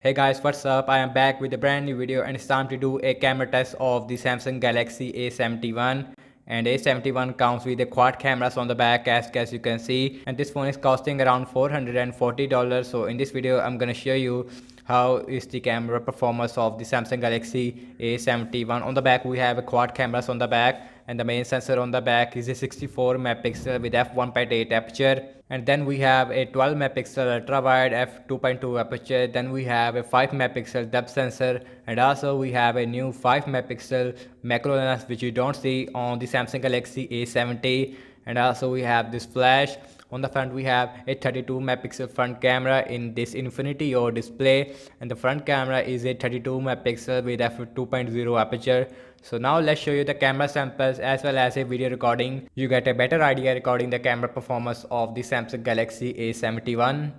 Hey guys, what's up? I am back with a brand new video and it's time to do a camera test of the Samsung Galaxy A71. And A71 comes with a quad cameras on the back as you can see, and this phone is costing around $440. So in this video I'm gonna show you how is the camera performance of the Samsung Galaxy A71. On the back we have a quad cameras on the back, and the main sensor on the back is a 64 megapixel with f1.8 aperture, and then we have a 12 megapixel ultra wide f2.2 aperture. Then we have a 5 megapixel depth sensor, and also we have a new 5 megapixel macro lens which you don't see on the Samsung Galaxy A70. And also we have this flash. On the front we have a 32 megapixel front camera in this infinity or display, and the front camera is a 32 megapixel with f2.0 aperture. So now let's show you the camera samples as well as a video recording. You get a better idea regarding the camera performance of the Samsung Galaxy A71.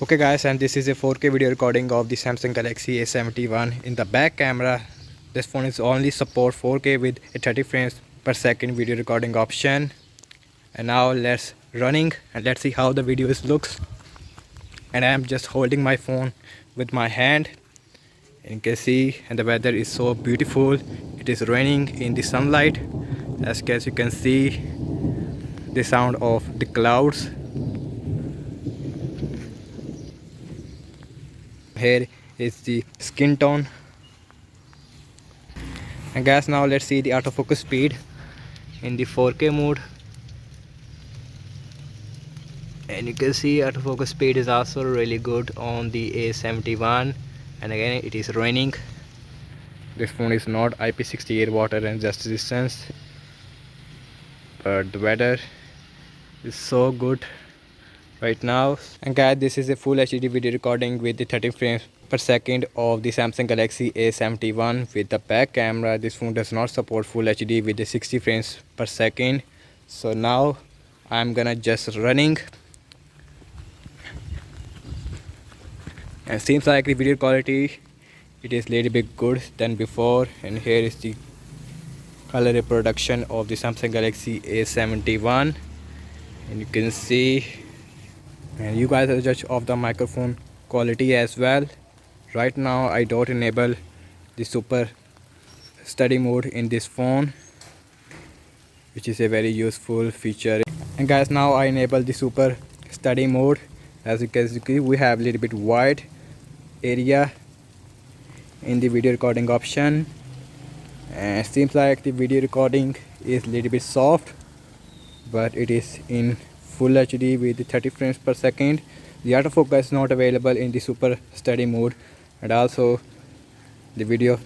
Okay guys, and this is a 4K video recording of the Samsung Galaxy A71. In the back camera, this phone is only support 4K with a 30 frames per second video recording option. And now let's running and let's see how the video looks. And I am just holding my phone with my hand, and you can see, and the weather is so beautiful. It is raining in the sunlight. As you can see, the sound of the clouds. Here is the skin tone. And guys, now let's see the autofocus speed in the 4K mode. And you can see autofocus speed is also really good on the A71. And again, it is raining. This phone is not IP68 water and dust resistance, but the weather is so good right now. And guys, this is a full HD video recording with the 30 frames per second of the Samsung Galaxy A71 with the back camera. This phone does not support full HD with the 60 frames per second. So now I'm gonna just running, and seems like the video quality, it is little bit good than before. And here is the color reproduction of the Samsung Galaxy A71, and you can see, and you guys are judge of the microphone quality as well. Right now I don't enable the super study mode in this phone, which is a very useful feature. And guys, now I enable the super study mode. As you can see, we have a little bit wide area in the video recording option, and it seems like the video recording is a little bit soft, but it is in full HD with 30 frames per second. The autofocus is not available in the super study mode, and also the video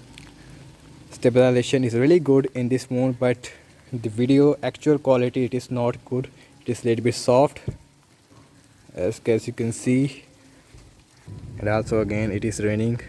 stabilization is really good in this mode, but the video actual quality, it is not good. It is a little bit soft, as you can see. And also again, it is raining.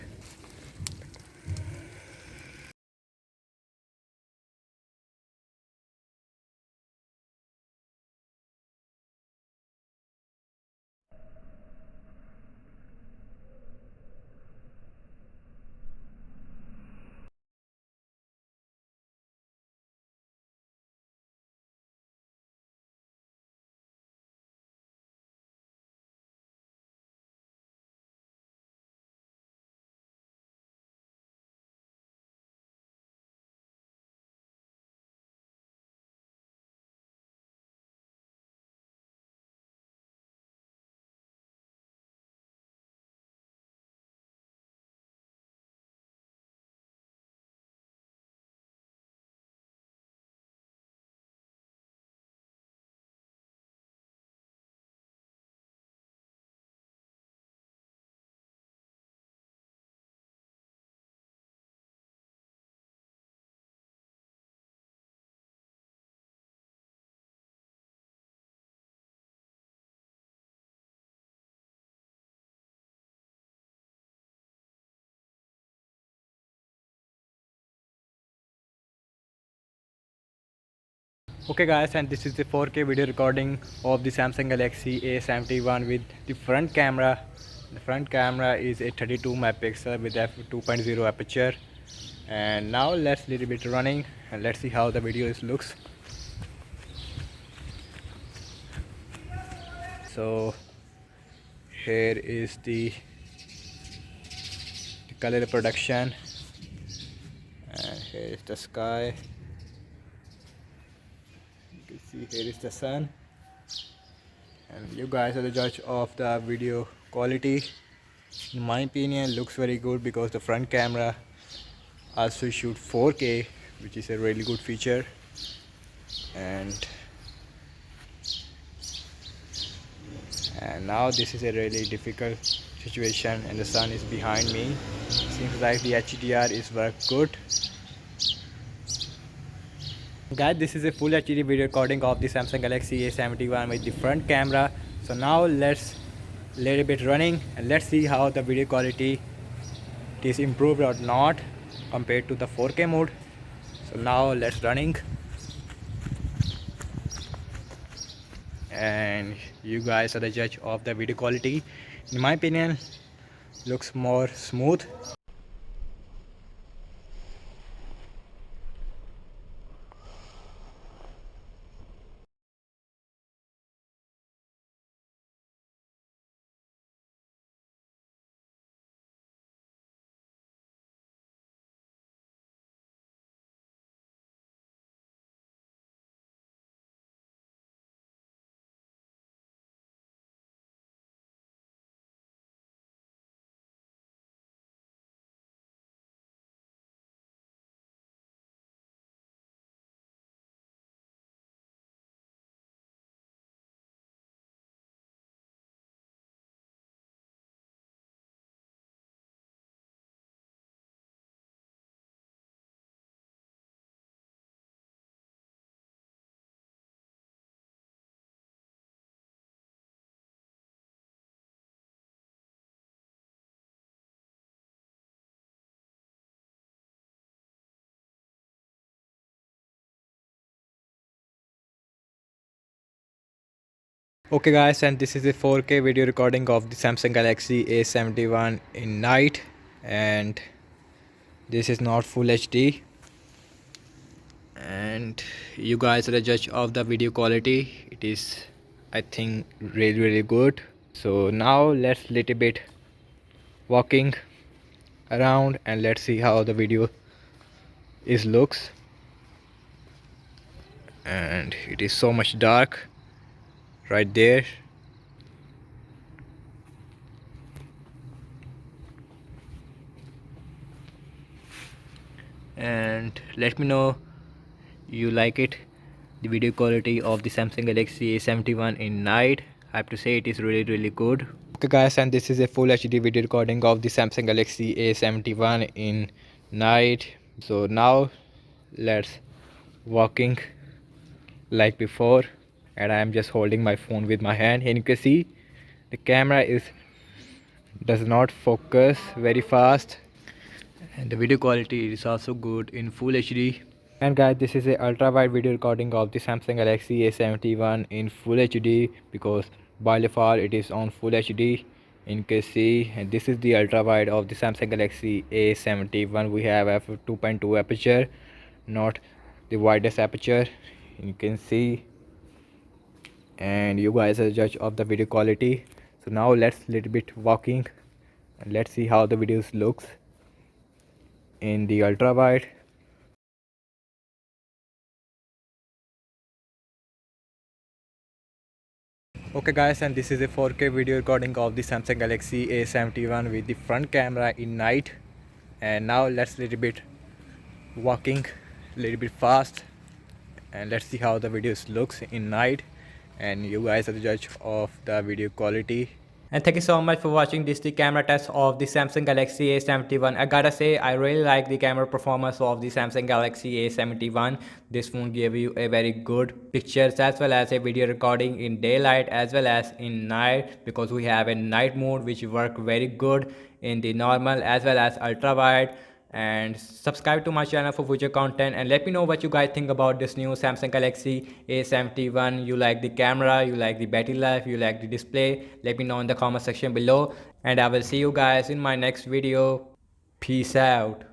Okay guys, and this is the 4K video recording of the Samsung Galaxy A71 with the front camera. The front camera is a 32 megapixel with f2.0 aperture. And now let's little bit running and let's see how the video looks. So here is the color reproduction, and here is the sky. You can see here is the sun, and you guys are the judge of the video quality. In my opinion, looks very good because the front camera also shoot 4K, which is a really good feature. And now this is a really difficult situation and the sun is behind me. Seems like the HDR is work good. Guys, this is a full HD video recording of the Samsung Galaxy A71 with the front camera. So now let's little bit running and let's see how the video quality is improved or not compared to the 4K mode. So now let's running, and you guys are the judge of the video quality. In my opinion, looks more smooth. Okay guys, and this is a 4K video recording of the Samsung Galaxy A71 in night, and this is not full HD, and you guys are the judge of the video quality. It is, I think, really good. So now let's little bit walking around and let's see how the video is looks. And it is so much dark right there. And let me know you like it, the video quality of the Samsung Galaxy A71 in night. I have to say it is really good. Okay guys, and this is a full HD video recording of the Samsung Galaxy A71 in night. So now let's walking like before, and I am just holding my phone with my hand, and you can see the camera does not focus very fast, and the video quality is also good in full HD. And guys, this is a ultra wide video recording of the Samsung Galaxy A71 in full HD, because by default it is on full HD. And you can see, and this is the ultra wide of the Samsung Galaxy A71. We have f2.2 aperture, not the widest aperture. You can see, and you guys are the judge of the video quality. So now let's little bit walking and let's see how the videos looks in the ultra wide. Okay guys, and this is a 4K video recording of the Samsung Galaxy A71 with the front camera in night. And now let's little bit walking little bit fast and let's see how the videos looks in night, and you guys are the judge of the video quality. And thank you so much for watching this the camera test of the Samsung Galaxy A71. I gotta say, I really like the camera performance of the Samsung Galaxy A71. This phone gave you a very good pictures as well as a video recording in daylight as well as in night, because we have a night mode which work very good in the normal as well as ultra wide. and subscribe to my channel for future content, and let me know what you guys think about this new Samsung Galaxy A71. You like the camera, you like the battery life, you like the display? Let me know in the comment section below, and I will see you guys in my next video. Peace out.